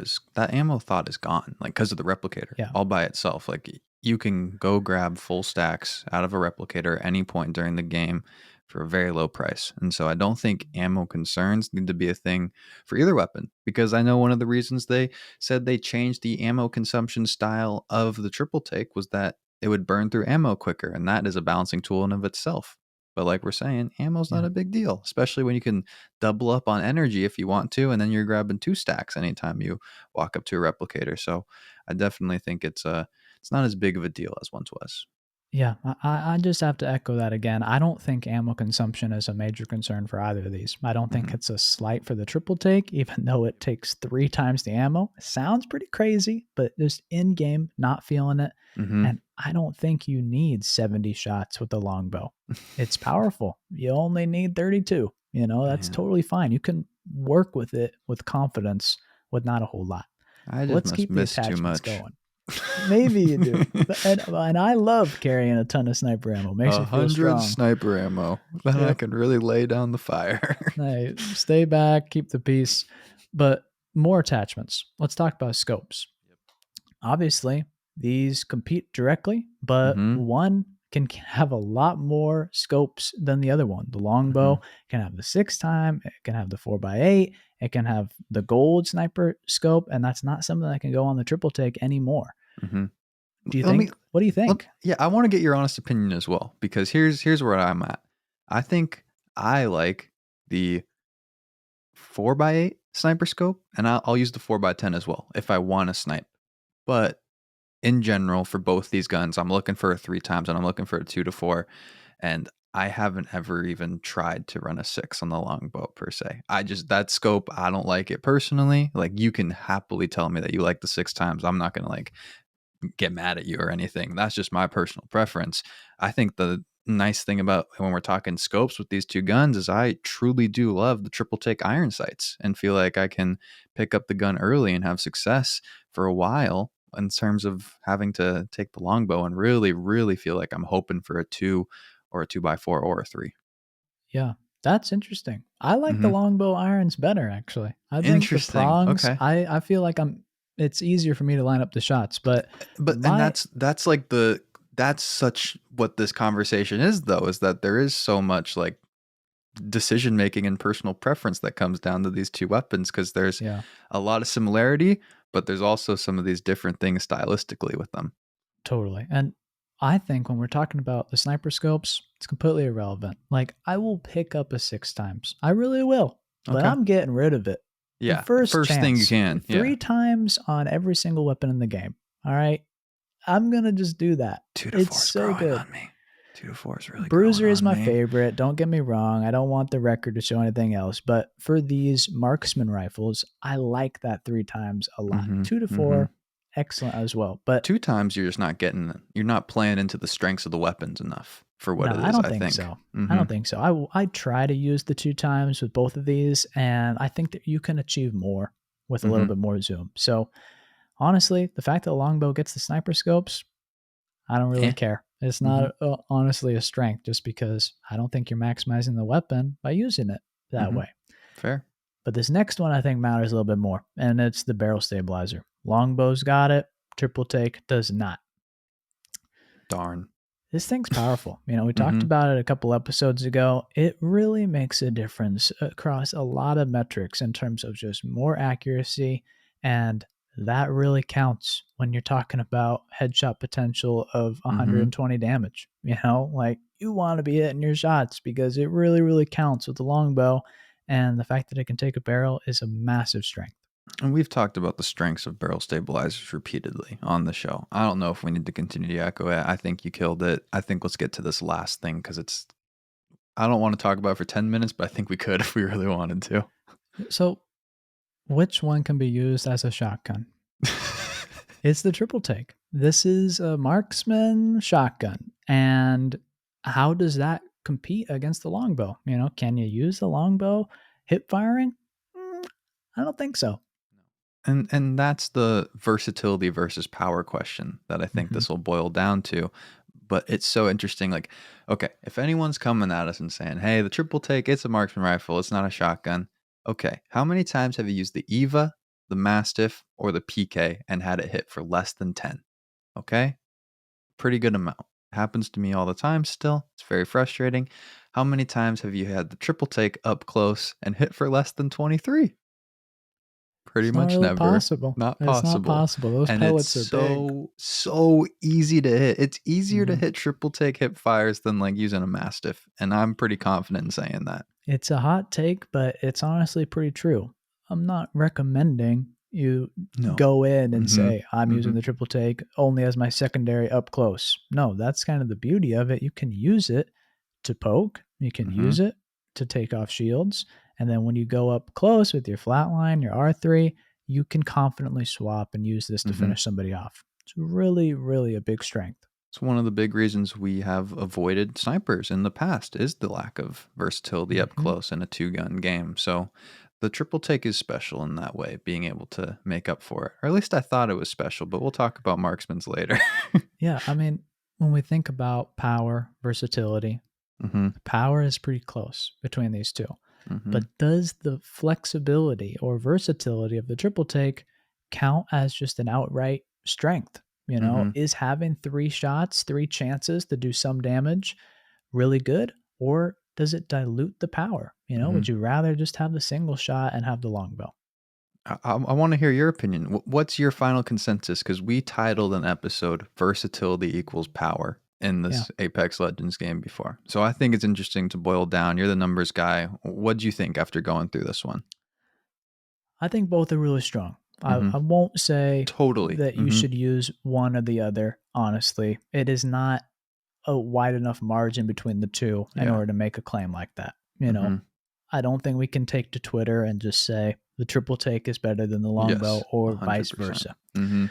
thought is gone, like because of the replicator Yeah. all by itself. Like you can go grab full stacks out of a replicator at any point during the game for a very low price. And so I don't think ammo concerns need to be a thing for either weapon because I know one of the reasons they said they changed the ammo consumption style of the triple take was that it would burn through ammo quicker, and that is a balancing tool in of itself. But like we're saying, ammo's not Yeah. a big deal, especially when you can double up on energy if you want to, and then you're grabbing two stacks anytime you walk up to a replicator. So I definitely think it's not as big of a deal as once was. Yeah, I just have to echo that again. I don't think ammo consumption is a major concern for either of these. I don't think Hmm. it's a slight for the triple take, even though it takes 3 times the ammo. Sounds pretty crazy, but just in game, not feeling it. Hmm. And I don't think you need 70 shots with the longbow. It's powerful. You only need 32. That's Man, totally fine. You can work with it with confidence with not a whole lot. I But just let's must keep the miss too attachments much. going. Maybe you do. And I love carrying a ton of sniper ammo. Makes me feel 100 strong. sniper ammo. Then I Yep. can really lay down the fire. Hey, stay back, keep the peace. But more attachments. Let's talk about scopes. Obviously, these compete directly, but Mm-hmm. one can have a lot more scopes than the other one. The Mm-hmm. longbow can have the 6x, it can have the 4x8, it can have the gold sniper scope, and that's not something that can go on the triple take anymore. Mm-hmm. Do you Let me think? What do you think? yeah, I want to get your honest opinion as well, because here's where I'm at. I think I like the 4x8 sniper scope, and I'll use the 4x10 as well if I want to snipe. But in general, for both these guns, I'm looking for a 3x and I'm looking for a 2 to 4. And I haven't ever even tried to run a 6 on the longbow per se. That scope, I don't like it personally. Like, you can happily tell me that you like the 6x. I'm not going to like get mad at you or anything. That's just my personal preference. I think the nice thing about when we're talking scopes with these two guns is I truly do love the triple take iron sights and feel like I can pick up the gun early and have success for a while in terms of having to take the longbow and really, really feel like I'm hoping for a 2 or a 2x4 or a 3. Yeah, that's interesting. I like the Mm-hmm. longbow irons better, actually. I think the Interesting. prongs, Okay. I feel like it's easier for me to line up the shots, but And my that's like that's such what this conversation is, though, is that there is so much like decision making and personal preference that comes down to these two weapons, because there's yeah, a lot of similarity, but there's also some of these different things stylistically with them. totally. And I think when we're talking about the sniper scopes, it's completely irrelevant. Like, I will pick up a 6x. I really will, but Okay. I'm getting rid of it. The Yeah. first First thing you chance, can. Yeah. 3x on every single weapon in the game. All right. I'm going to just do that. Two to It's four is so growing good. on me. 2 to 4 is really growing Bruiser is on my me. favorite. Don't get me wrong. I don't want the record to show anything else. But for these marksman rifles, I like that 3x a lot. Mm-hmm. 2 to 4, Mm-hmm. excellent as well. But 2 times you're just not you're not playing into the strengths of the weapons enough for what no, it I is, don't I think think. so. I Mm-hmm. don't think so. I try to use the 2x with both of these, and I think that you can achieve more with a little Mm-hmm. bit more zoom. So honestly, the fact that the longbow gets the sniper scopes, I don't really Yeah. care. It's Mm-hmm. not honestly a strength just because I don't think you're maximizing the weapon by using it that Mm-hmm. way. Fair. But this next one I think matters a little bit more, and it's the barrel stabilizer. Longbow's got it, triple take does not. Darn. This thing's powerful. We talked Mm-hmm. about it a couple episodes ago. It really makes a difference across a lot of metrics in terms of just more accuracy, and that really counts when you're talking about headshot potential of Mm-hmm. 120 damage. Like, you want to be hitting your shots because it really, really counts with the longbow, and the fact that it can take a barrel is a massive strength. And we've talked about the strengths of barrel stabilizers repeatedly on the show. I don't know if we need to continue to echo it. I think you killed it. I think let's get to this last thing, because I don't want to talk about it for 10 minutes, but I think we could if we really wanted to. So, which one can be used as a shotgun? It's the triple take. This is a marksman shotgun. And how does that compete against the longbow? Can you use the longbow hip firing? I don't think so. And that's the versatility versus power question that I think Mhm. this will boil down to. But it's so interesting. Like, okay, if anyone's coming at us and saying, hey, the triple take, it's a marksman rifle, it's not a shotgun. Okay, how many times have you used the Eva, the Mastiff, or the PK and had it hit for less than 10? Okay, pretty good amount. Happens to me all the time still. It's very frustrating. How many times have you had the triple take up close and hit for less than 23? Pretty It's not much really never. possible. Not It's not possible. possible. Those And it's pellets are big. so easy to hit. It's easier to Mhm. hit triple take hip fires than like using a Mastiff. And I'm pretty confident in saying that. It's a hot take, but it's honestly pretty true. I'm not recommending you No. go in and Mm-hmm. say, I'm using Mm-hmm. the triple take only as my secondary up close. No, that's kind of the beauty of it. You can use it to poke, you can Mm-hmm. use it to take off shields. And then when you go up close with your flatline, your R3, you can confidently swap and use this to Mm-hmm. finish somebody off. It's really, really a big strength. It's one of the big reasons we have avoided snipers in the past is the lack of versatility up Hmm. close in a two-gun game. So The triple take is special in that way, being able to make up for it. Or at least I thought it was special, but we'll talk about marksman's later. Yeah, I mean, when we think about power, versatility, Mm-hmm. the power is pretty close between these two. Mm-hmm. But does the flexibility or versatility of the triple take count as just an outright strength? Mm-hmm. Is having 3 shots, 3 chances to do some damage really good? Or does it dilute the power? Mm-hmm. Would you rather just have the single shot and have the longbow? I want to hear your opinion. What's your final consensus? Because we titled an episode "Versatility Equals Power" in Yeah. this Apex Legends game before, so I think it's interesting to boil down. You're the numbers guy. What do you think after going through this one? I think both are really strong. Mm-hmm. I won't say Totally. that you Mm-hmm. should use one or the other, honestly. It is not a wide enough margin between the two in Yeah. order to make a claim like that. Mm-hmm. I don't think we can take to Twitter and just say the triple take is better than the longbow Yes. or vice 100%. versa. Mm-hmm.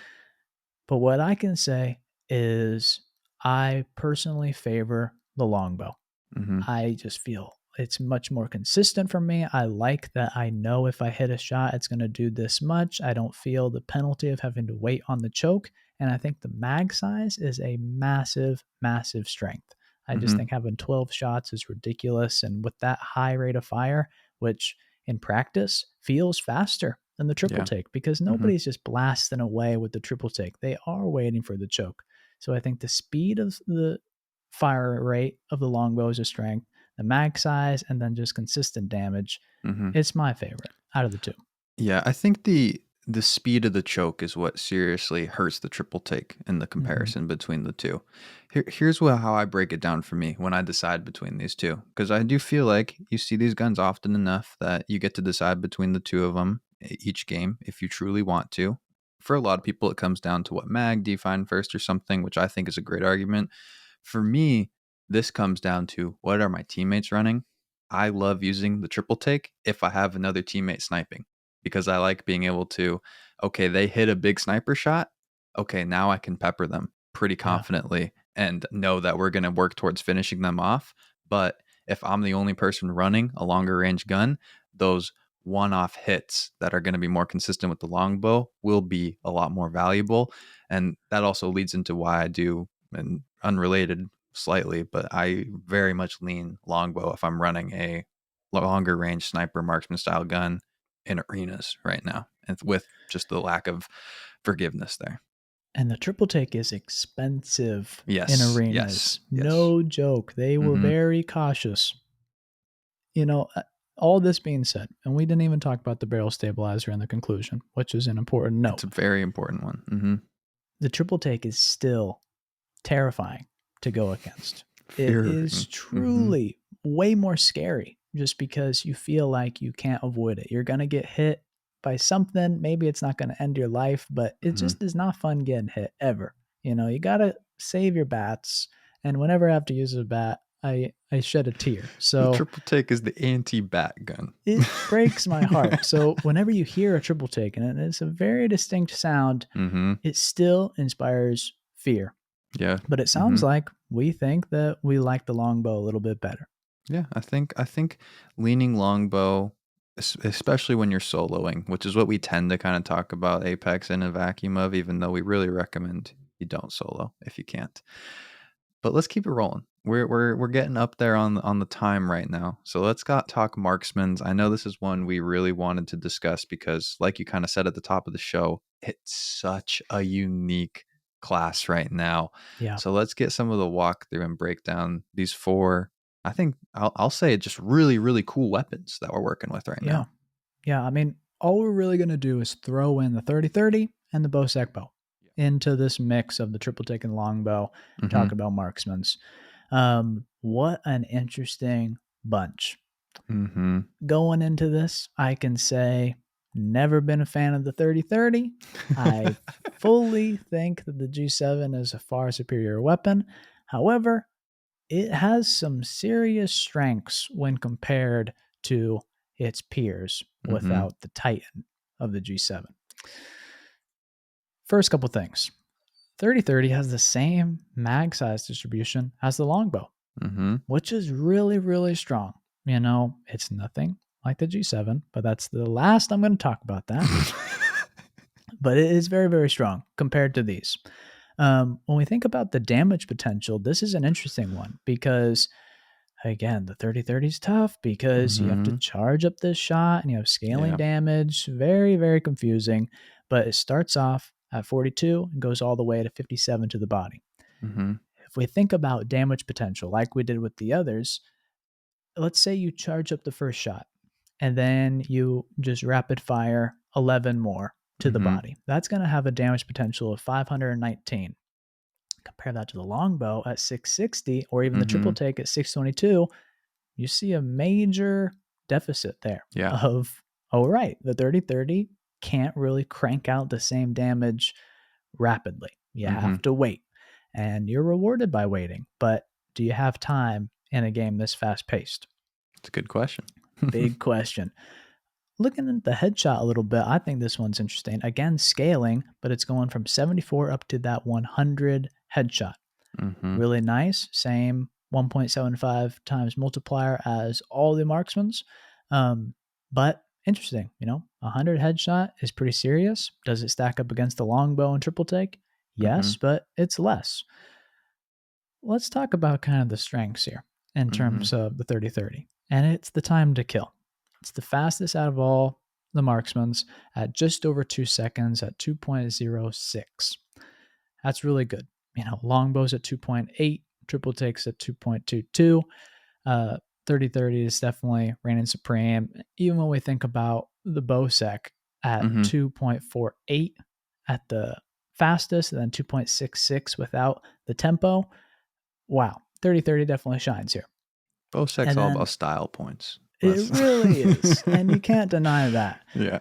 But what I can say is I personally favor the longbow. Mm-hmm. I just feel it's much more consistent for me. I like that I know if I hit a shot, it's going to do this much. I don't feel the penalty of having to wait on the choke. And I think the mag size is a massive, massive strength. I just Mm-hmm. think having 12 shots is ridiculous. And with that high rate of fire, which in practice feels faster than the triple Yeah. take because Mm-hmm. nobody's just blasting away with the triple take. They are waiting for the choke. So I think the speed of the fire rate of the longbow is a strength, the mag size, and then just consistent damage. Mm-hmm. It's my favorite out of the two. Yeah, I think the speed of the choke is what seriously hurts the triple take in the Mm-hmm. comparison between the two. Here's how I break it down for me when I decide between these two, because I do feel like you see these guns often enough that you get to decide between the two of them each game if you truly want to. For a lot of people, it comes down to what mag do you find first or something, which I think is a great argument. For me, this comes down to what are my teammates running? I love using the triple take if I have another teammate sniping because I like being able to, okay, they hit a big sniper shot. Okay, now I can pepper them pretty Yeah. confidently and know that we're going to work towards finishing them off. But if I'm the only person running a longer range gun, those one off hits that are going to be more consistent with the longbow will be a lot more valuable. And that also leads into why I do, and unrelated slightly, but I very much lean longbow if I'm running a longer range sniper marksman style gun in arenas right now, and with just the lack of forgiveness there. And the triple take is expensive in Yes, yes, arenas. yes. No joke. They were Mm-hmm. very cautious. You know, uh, all this being said, and we didn't even talk about the barrel stabilizer in the conclusion, which is an important It's note. a very important one. Mm-hmm. The triple take is still terrifying to go against. It is Fearing. Mm-hmm. truly way more scary just because you feel like you can't avoid it. You're going to get hit by something. Maybe it's not going to end your life, but it Mm-hmm. just is not fun getting hit ever. You got to save your bats. And whenever I have to use a bat, I shed a tear. The So triple take is the anti-bat gun. it breaks my heart. So whenever you hear a triple take, and it's a very distinct sound, Mm-hmm. it still inspires fear. Yeah. But it Mm-hmm. sounds like we think that we like the longbow a little bit better. Yeah, I think leaning longbow, especially when you're soloing, which is what we tend to kind of talk about Apex in a vacuum of, even though we really recommend you don't solo if you can't. But let's keep it rolling. We're getting up there on the time right now. So let's talk marksmans. I know this is one we really wanted to discuss because, like you kind of said at the top of the show, it's such a unique class right now. Yeah. So let's get some of the walkthrough and break down these four. I think I'll say just really really cool weapons that we're working with right Yeah. now. Yeah. I mean, all we're really going to do is throw in the 30-30 and the Bosec bow into this mix of the triple take and longbow, Mm-hmm. talk about marksmans. What an interesting bunch. Mm-hmm. Going into this, I can say never been a fan of the 30-30. I fully think that the G7 is a far superior weapon. However, it has some serious strengths when compared to its peers Mm-hmm. without the Titan of the G7. First couple things. 30-30 has the same mag size distribution as the longbow, Mm-hmm. which is really, really strong. It's nothing like the G7, but that's the last I'm going to talk about that. But it is very, very strong compared to these. When we think about the damage potential, this is an interesting one because, again, the 30-30 is tough because you have to Mhm. charge up this shot and you have scaling Yeah. damage. Very, very confusing. But it starts off at 42 and goes all the way to 57 to the body. Mhm. If we think about damage potential, like we did with the others, let's say you charge up the first shot and then you just rapid fire 11 more to the Mhm. body. That's going to have a damage potential of 519. Compare that to the longbow at 660 or even the triple Mhm. take at 622, you see a major deficit there Yeah. of, oh, right, the 30-30 can't really crank out the same damage rapidly. You have Mhm. to wait, and you're rewarded by waiting. But do you have time in a game this fast paced? It's a good question. Big question. Looking at the headshot a little bit, I think this one's interesting. Again, scaling, but it's going from 74 up to that 100 headshot. Mhm. Really nice. Same 1.75 times multiplier as all the marksmans. Um, but interesting, 100 headshot is pretty serious. Does it stack up against the longbow and triple take? Yes, Mhm. but it's less. Let's talk about kind of the strengths here in Mhm. terms of the 30-30. And it's the time to kill. It's the fastest out of all the marksmans at just over 2 seconds at 2.06. That's really good. Longbows at 2.8, triple takes at 2.22. 30-30 is definitely reigning supreme. Even when we think about the bow sec at Mhm. 2.48 at the fastest, and then 2.66 without the tempo, wow, 30-30 definitely shines here. Bosec's And all then about style points. it really is, and you can't deny that. Yeah.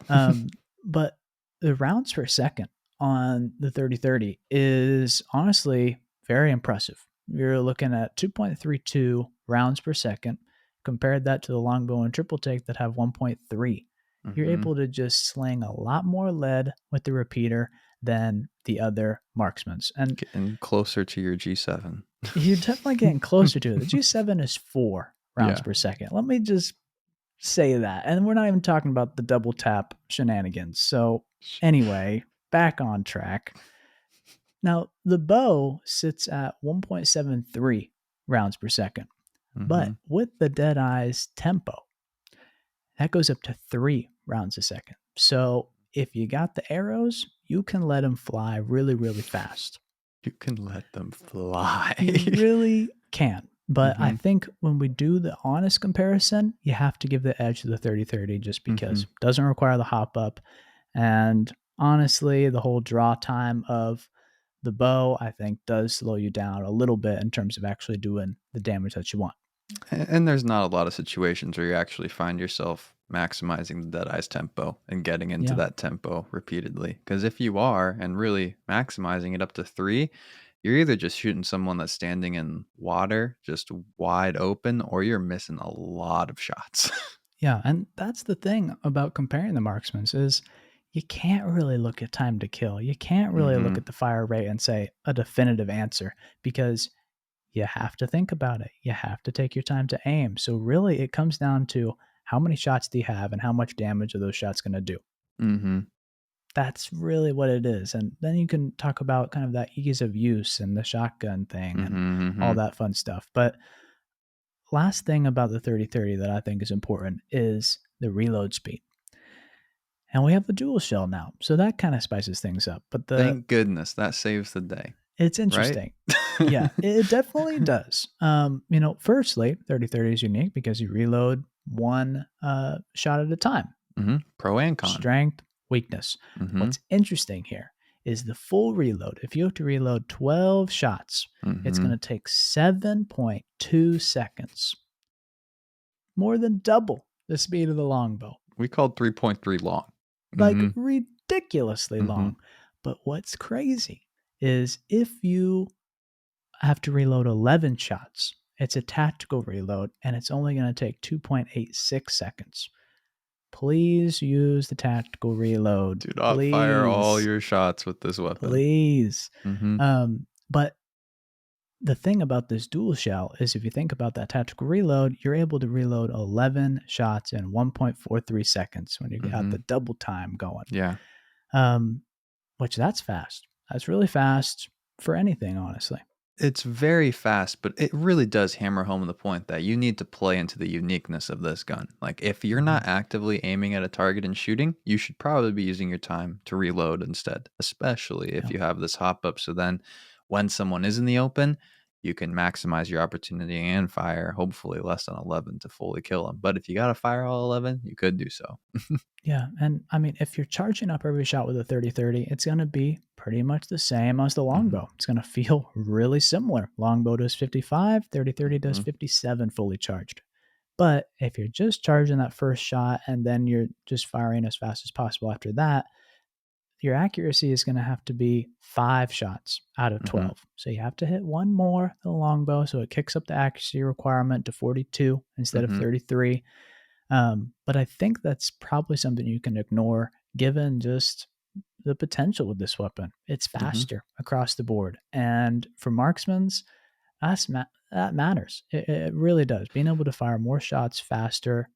But the rounds per second on the 30-30 is honestly very impressive. You're looking at 2.32 rounds per second. Compared that to the longbow and triple take that have 1.3. You're Mhm. able to just sling a lot more lead with the repeater than the other marksmans. And Getting closer to your G7. you're definitely getting closer to it. The G7 is 4 rounds Yeah. per second. Let me just say that. And we're not even talking about the double tap shenanigans. So, anyway, back on track. Now, the bow sits at 1.73 rounds per second, but Mhm. with the Deadeye's tempo, that goes up to 3 rounds a second. So, if you got the arrows, you can let them fly really, really fast. You can let them fly. You really can. But I Mhm. think when we do the honest comparison, you have to give the edge to the 30-30 just because Mhm. it doesn't require the hop up. And honestly, the whole draw time of the bow, I think, does slow you down a little bit in terms of actually doing the damage that you want. And there's not a lot of situations where you actually find yourself maximizing the Deadeye's tempo and getting into Yeah. that tempo repeatedly. Because if you are and really maximizing it up to 3, you're either just shooting someone that's standing in water, just wide open, or you're missing a lot of shots. Yeah. And that's the thing about comparing the marksmans is you can't really look at time to kill. You can't really look Mhm. at the fire rate and say a definitive answer because you have to think about it. You have to take your time to aim. So really it comes down to how many shots do you have and how much damage are those shots going to do. Mhm. That's really what it is. And then you can talk about kind of that ease of use and the shotgun thing and Mhm. all Mhm. that fun stuff. But last thing about the 30-30 that I think is important is the reload speed. And we have the dual shell now. So that kind of spices things up. But Thank goodness that saves the day, it's right? interesting. Yeah, it definitely does. Firstly, 30-30 is unique because you reload one shot at a time. Mhm. Pro and con. Strength, weakness. Mhm. What's interesting here is the full reload. If you have to reload 12 shots, it's going Mhm. to take 7.2 seconds, more than double the speed of the longbow. We called 3.3 long. Like Mhm. ridiculously Mhm. long. But what's crazy is if you have to reload 11 shots, it's a tactical reload and it's only going to take 2.86 seconds. Please use the tactical reload. Do not fire all Please. your shots with this weapon. Please. Mhm. But the thing about this dual shell is if you think about that tactical reload, you're able to reload 11 shots in 1.43 seconds when you got Mm-hmm. the double time going. Yeah. Which that's fast. That's really fast for anything, honestly. It's very fast, but it really does hammer home the point that you need to play into the uniqueness of this gun. Like, if you're Mhm. not actively aiming at a target and shooting, you should probably be using your time to reload instead, especially if Yeah. you have this hop up. So then, when someone is in the open, you can maximize your opportunity and fire, hopefully less than 11 to fully kill them. But if you got to fire all 11, you could do so. Yeah, and I mean, if you're charging up every shot with a 30-30, it's going to be pretty much the same as the Hmm. longbow. It's going to feel really similar. Longbow does 55, 30-30 does Hmm. 57 fully charged. But if you're just charging that first shot and then you're just firing as fast as possible after that, your accuracy is going to have to be 5 shots out of Hmm. 12. So you have to hit one more than the longbow, so it kicks up the accuracy requirement to 42 instead of Hmm. 33. But I think that's probably something you can ignore given just the potential with this weapon. It's Hmm. faster across the board. And for marksmen's, that matters. It really does. Being able to fire more shots faster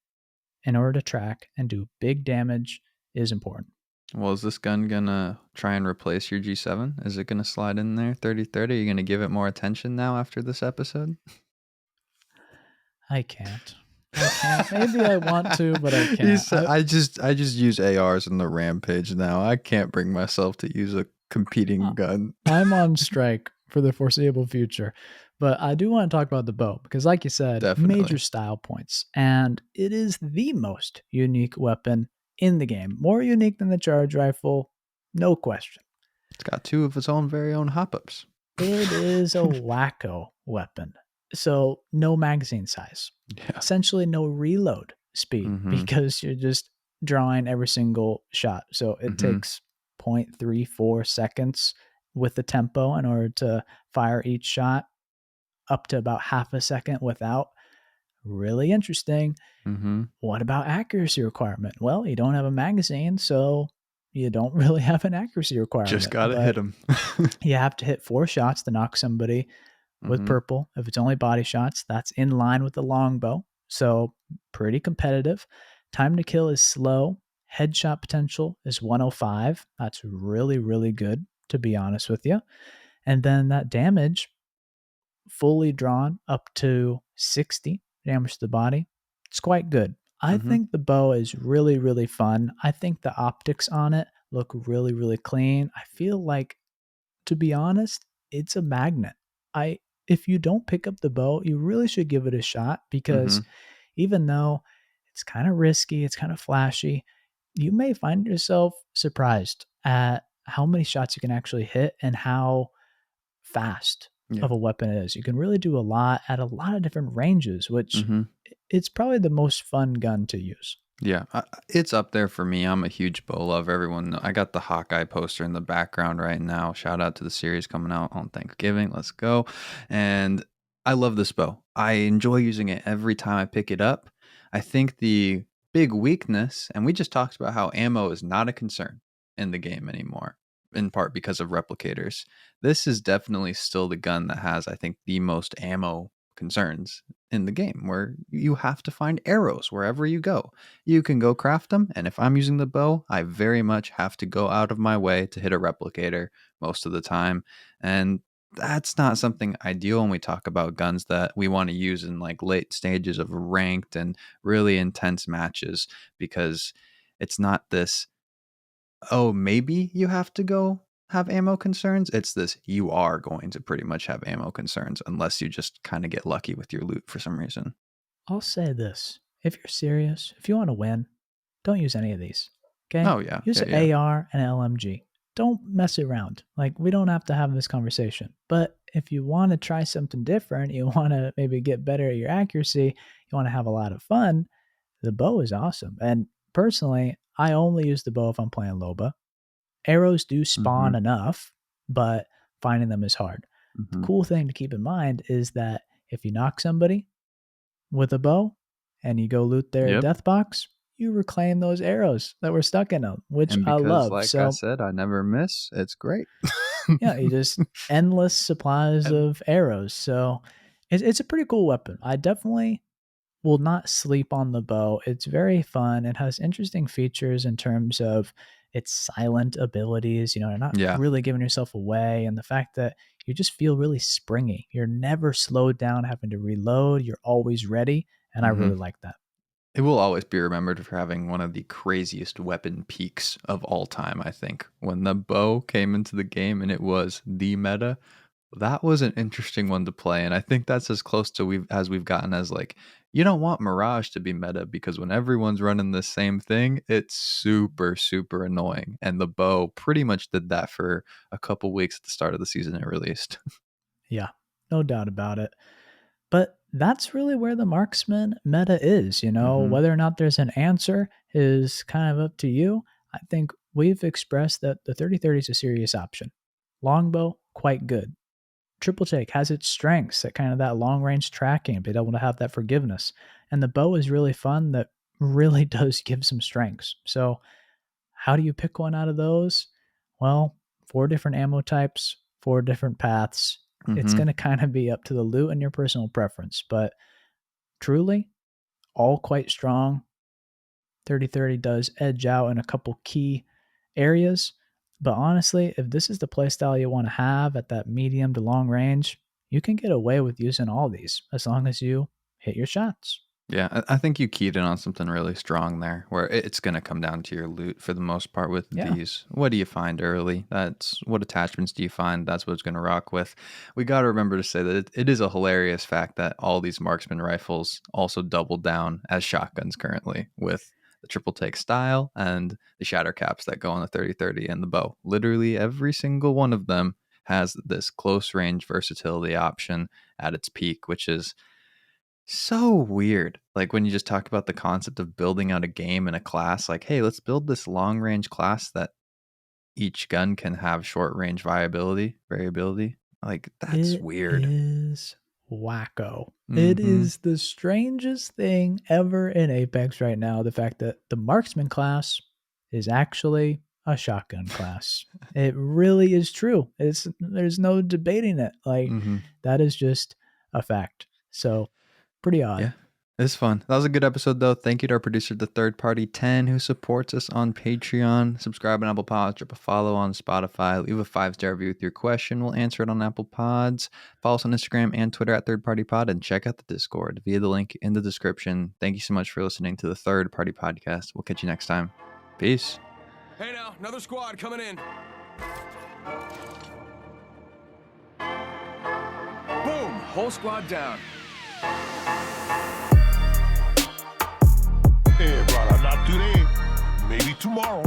in order to track and do big damage is important. Well, is this gun gonna try and replace your G7? Is it gonna slide in there 30-30? Are you gonna give it more attention now after this episode? I can't. I can't. Maybe I want to, but I He can't. said, I just use ARs in the Rampage now. I can't bring myself to use a competing gun. I'm on strike for the foreseeable future. But I do want to talk about the bow because, like you said, major Definitely. style points. And it is the most unique weapon in the game. More unique than the charge rifle, no question. It's got two of its own very own hop-ups. It is a wacko weapon. So, no magazine size, Yeah. essentially, no reload speed Mm-hmm. because you're just drawing every single shot. So, it Mm-hmm. takes 0.34 seconds with the tempo in order to fire each shot, up to about half a second without. Really interesting. Mm-hmm. What about accuracy requirement? Well, you don't have a magazine, so you don't really have an accuracy Just requirement, gotta hit but him. you have to hit 4 shots to knock somebody with Mm-hmm. purple. If it's only body shots, that's in line with the longbow. So pretty competitive. Time to kill is slow. Headshot potential is 105. That's really, really good, to be honest with you. And then that damage, fully drawn up to 60 damage to the body. It's quite good. I Mm-hmm. think the bow is really, really fun. I think the optics on it look really, really clean. I feel like, to be honest, it's a magnet. I If you don't pick up the bow, you really should give it a shot Mm-hmm. because even though it's kind of risky, it's kind of flashy, you may find yourself surprised at how many shots you can actually hit and how fast Yeah. of a weapon it is. You can really do a lot at a lot of different ranges, which Mm-hmm. it's probably the most fun gun to use. Yeah, it's up there for me. I'm a huge bow lover. I got the Hawkeye poster in the background right now. Shout out to the series coming out on Thanksgiving. Let's go. And I love this bow. I enjoy using it every time I pick it up. I think the big weakness, and we just talked about how ammo is not a concern in the game anymore, in part because of replicators. This is definitely still the gun that has, I think, the most ammo concerns in the game, where you have to find arrows wherever you go. You can go craft them, and if I'm using the bow, I very much have to go out of my way to hit a replicator most of the time. And that's not something ideal when we talk about guns that we want to use in like late stages of ranked and really intense matches, because it's not this, oh, maybe you have to go have ammo concerns. It's this, you are going to pretty much have ammo concerns unless you just kind of get lucky with your loot for some reason. I'll say this. If you're serious, if you want to win, don't use any of these. Okay? Oh, yeah. Use Yeah. an Yeah. AR and LMG. Don't mess around. Like, we don't have to have this conversation. But if you want to try something different, you want to maybe get better at your accuracy, you want to have a lot of fun, the bow is awesome. And personally, I only use the bow if I'm playing Loba. Arrows do Mm-hmm. spawn enough, but finding them is hard. The Mm-hmm. cool thing to keep in mind is that if you knock somebody with a bow and you go loot their Yep. death box, you reclaim those arrows that were stuck in them, which And I because, love. like I So said, I never miss, it's great. Yeah, you just endless supplies And of arrows. So it's a pretty cool weapon. I definitely will not sleep on the bow. It's very fun. It has interesting features in terms of its silent abilities. You're not yeah. really giving yourself away. And the fact that you just feel really springy. You're never slowed down having to reload. You're always ready. And I hmm really like that. It will always be remembered for having one of the craziest weapon peaks of all time, I think. When the bow came into the game and it was the meta, that was an interesting one to play. And I think that's as close to we've gotten as like, you don't want Mirage to be meta because when everyone's running the same thing, it's super, super annoying. And the bow pretty much did that for a couple weeks at the start of the season it released. Yeah, no doubt about it. But that's really where the marksman meta is, hmm whether or not there's an answer is kind of up to you. I think we've expressed that the 3030 is a serious option. Longbow, quite good. Triple take has its strengths at kind of that long range tracking, being able to have that forgiveness. And the bow is really fun that really does give some strengths. So how do you pick one out of those? Well, 4 different ammo types, 4 different paths. It's hmm going to kind of be up to the loot and your personal preference, but truly, all quite strong. 3030 does edge out in a couple key areas, but honestly, if this is the playstyle you want to have at that medium to long range, you can get away with using all these as long as you hit your shots. Yeah, I think you keyed in on something really strong there, where it's going to come down to your loot for the most part with Yeah. these. What do you find early? That's what attachments do you find? That's what it's going to rock with. We got to remember to say that it is a hilarious fact that all these marksman rifles also double down as shotguns currently with the triple take style and the shatter caps that go on the 3030 and the bow. Literally every single one of them has this close range versatility option at its peak, which is so weird. Like when you just talk about the concept of building out a game and a class, like, hey, let's build this long range class that each gun can have short range variability. Like that's It weird. is wacko. It Mm-hmm. is the strangest thing ever in Apex right now. The fact that the marksman class is actually a shotgun class. It really is true. There's no debating it. Like Mm-hmm. that is just a fact. So pretty odd. Yeah. It's fun. That was a good episode, though. Thank you to our producer, the third party 10, who supports us on Patreon. Subscribe on Apple Pods, drop a follow on Spotify, leave a 5-star review with your question. We'll answer it on Apple Pods. Follow us on Instagram and Twitter at Third Party Pod, and check out the Discord via the link in the description. Thank you so much for listening to the Third Party Podcast. We'll catch you next time. Peace. Hey now, another squad coming in. Boom! Whole squad down. Hey, brother, not today. Maybe tomorrow.